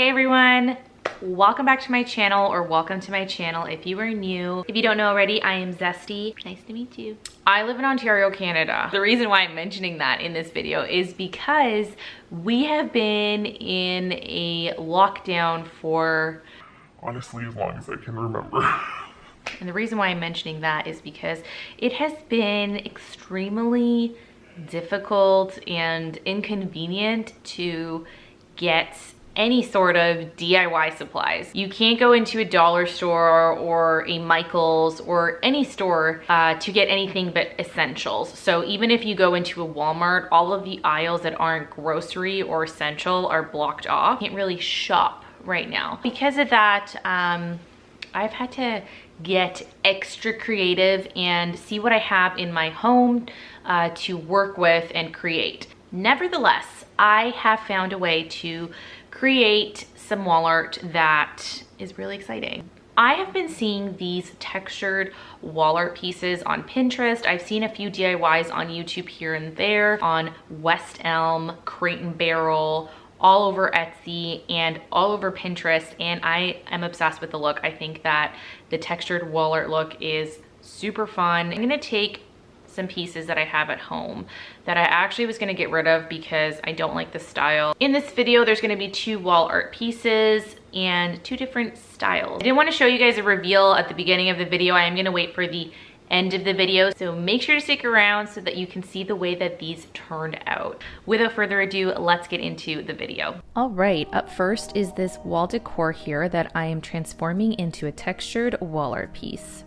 Hey everyone, welcome back to my channel, or welcome to my channel if you are new. If you don't know already, I am Zesty. Nice to meet you. I live in Ontario, Canada. The reason why I'm mentioning that in this video is because we have been in a lockdown for honestly as long as I can remember. And the reason why I'm mentioning that is because it has been extremely difficult and inconvenient to get any sort of DIY supplies. You can't go into a dollar store or a Michael's or any store to get anything but essentials. So even if you go into a Walmart, all of the aisles that aren't grocery or essential are blocked off. You can't really shop right now. Because of that, I've had to get extra creative and see what I have in my home to work with and create. Nevertheless, I have found a way to create some wall art that is really exciting. I have been seeing these textured wall art pieces on Pinterest. I've seen a few DIYs on YouTube here and there, on West Elm, Crate and Barrel, all over Etsy and all over Pinterest, and I am obsessed with the look. I think that the textured wall art look is super fun. I'm gonna take some pieces that I have at home that I actually was gonna get rid of because I don't like the style. In this video, there's gonna be 2 wall art pieces and 2 different styles. I didn't wanna show you guys a reveal at the beginning of the video. I am gonna wait for the end of the video, so make sure to stick around so that you can see the way that these turned out. Without further ado, let's get into the video. All right, up first is this wall decor here that I am transforming into a textured wall art piece.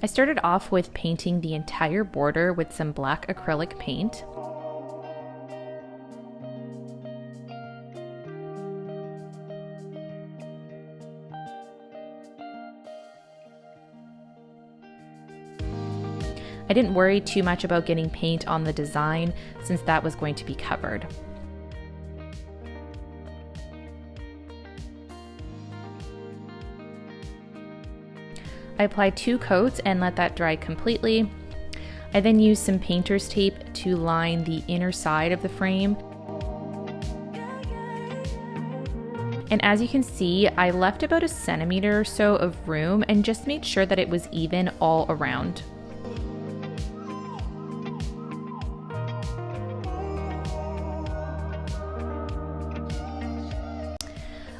I started off with painting the entire border with some black acrylic paint. I didn't worry too much about getting paint on the design since that was going to be covered. I applied 2 coats and let that dry completely. I then used some painter's tape to line the inner side of the frame. And as you can see, I left about 1 centimeter or so of room and just made sure that it was even all around.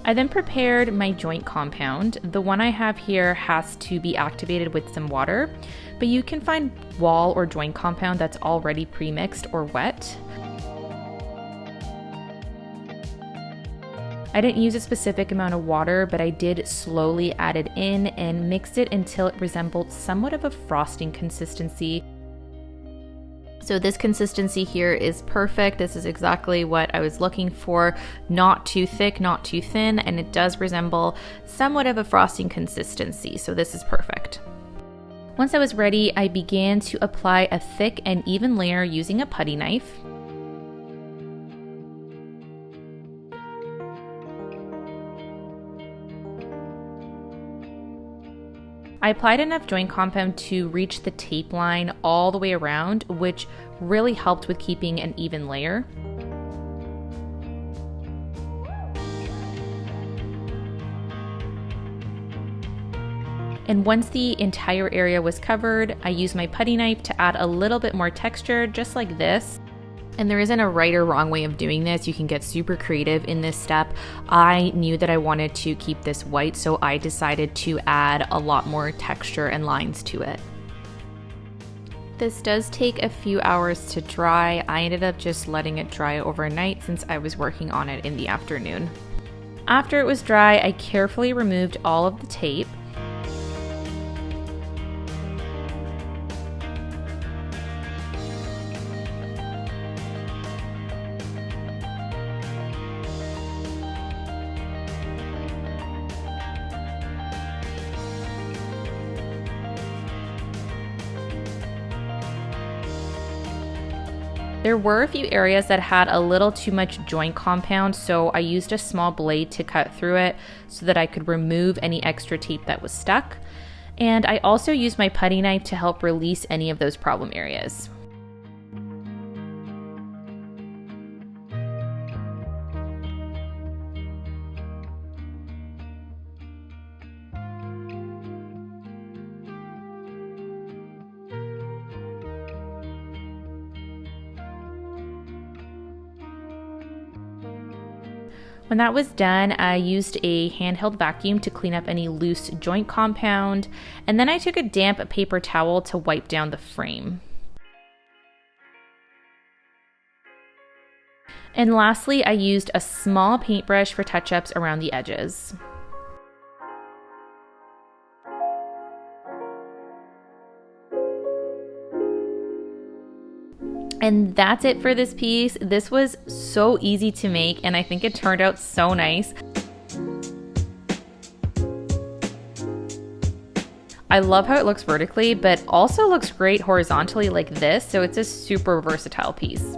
I then prepared my joint compound. The one I have here has to be activated with some water, but you can find wall or joint compound that's already pre-mixed or wet. I didn't use a specific amount of water, but I did slowly add it in and mix it until it resembled somewhat of a frosting consistency. So this consistency here is perfect. This is exactly what I was looking for. Not too thick, not too thin, and it does resemble somewhat of a frosting consistency. So this is perfect. Once I was ready, I began to apply a thick and even layer using a putty knife. I applied enough joint compound to reach the tape line all the way around, which really helped with keeping an even layer. And once the entire area was covered, I used my putty knife to add a little bit more texture, just like this. And there isn't a right or wrong way of doing this. You can get super creative in this step. I knew that I wanted to keep this white, so I decided to add a lot more texture and lines to it. This does take a few hours to dry. I ended up just letting it dry overnight since I was working on it in the afternoon. After it was dry, I carefully removed all of the tape. There were a few areas that had a little too much joint compound, so I used a small blade to cut through it so that I could remove any extra tape that was stuck. And I also used my putty knife to help release any of those problem areas. When that was done, I used a handheld vacuum to clean up any loose joint compound, and then I took a damp paper towel to wipe down the frame. And lastly, I used a small paintbrush for touch-ups around the edges. And that's it for this piece. This was so easy to make, and I think it turned out so nice. I love how it looks vertically, but also looks great horizontally like this, so it's a super versatile piece.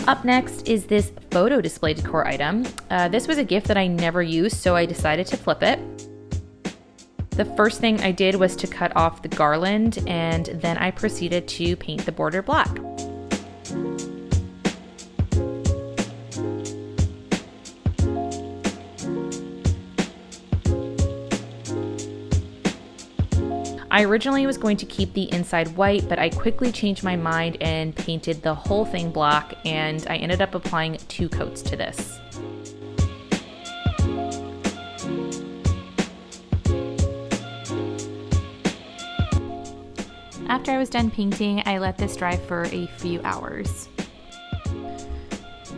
Up next is this photo display decor item. This was a gift that I never used, so I decided to flip it. The first thing I did was to cut off the garland, and then I proceeded to paint the border black. I originally was going to keep the inside white, but I quickly changed my mind and painted the whole thing black, and I ended up applying 2 coats to this. After I was done painting, I let this dry for a few hours.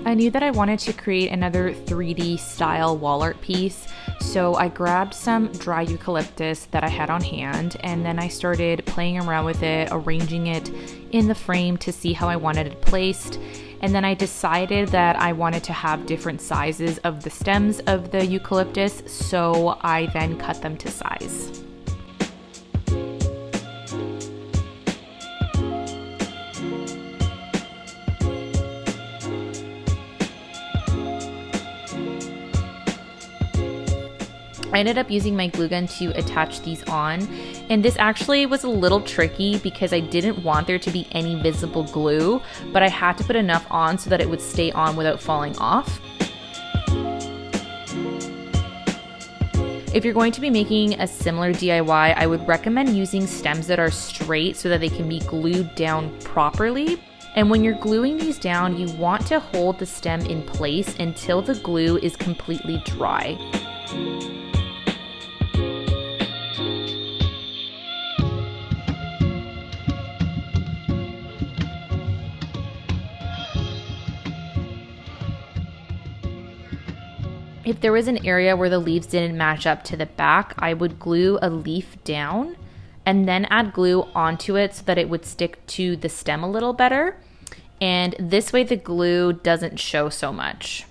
I knew that I wanted to create another 3D style wall art piece, so I grabbed some dry eucalyptus that I had on hand, and then I started playing around with it, arranging it in the frame to see how I wanted it placed. And then I decided that I wanted to have different sizes of the stems of the eucalyptus, so I then cut them to size. I ended up using my glue gun to attach these on, and this actually was a little tricky because I didn't want there to be any visible glue, but I had to put enough on so that it would stay on without falling off. If you're going to be making a similar DIY, I would recommend using stems that are straight so that they can be glued down properly. And when you're gluing these down, you want to hold the stem in place until the glue is completely dry. If there was an area where the leaves didn't match up to the back, I would glue a leaf down and then add glue onto it so that it would stick to the stem a little better. And this way the glue doesn't show so much.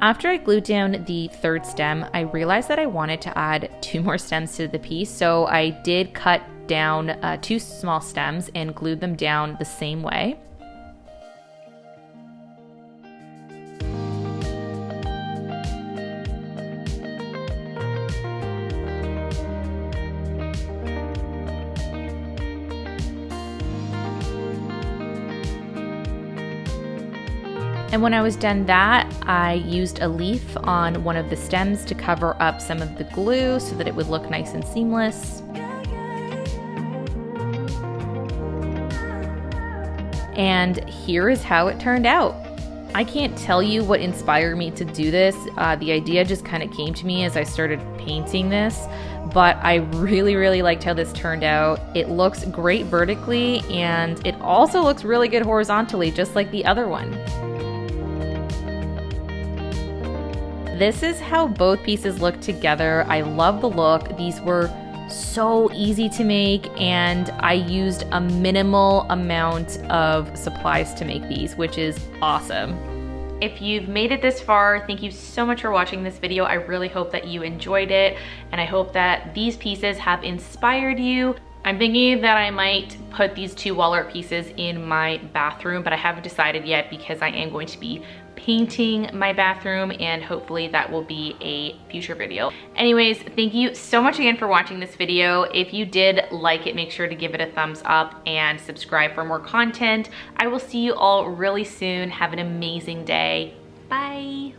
After I glued down the third stem, I realized that I wanted to add 2 more stems to the piece, so I did cut down 2 small stems and glued them down the same way. And when I was done that, I used a leaf on one of the stems to cover up some of the glue so that it would look nice and seamless. And here is how it turned out. I can't tell you what inspired me to do this. The idea just kind of came to me as I started painting this, but I really liked how this turned out. It looks great vertically, and it also looks really good horizontally, just like the other one. This is how both pieces look together. I love the look. These were so easy to make, and I used a minimal amount of supplies to make these, which is awesome. If you've made it this far, thank you so much for watching this video. I really hope that you enjoyed it, and I hope that these pieces have inspired you. I'm thinking that I might put these 2 wall art pieces in my bathroom, but I haven't decided yet because I am going to be painting my bathroom, and hopefully that will be a future video. Anyways, thank you so much again for watching this video. If you did like it, make sure to give it a thumbs up and subscribe for more content. I will see you all really soon. Have an amazing day. Bye.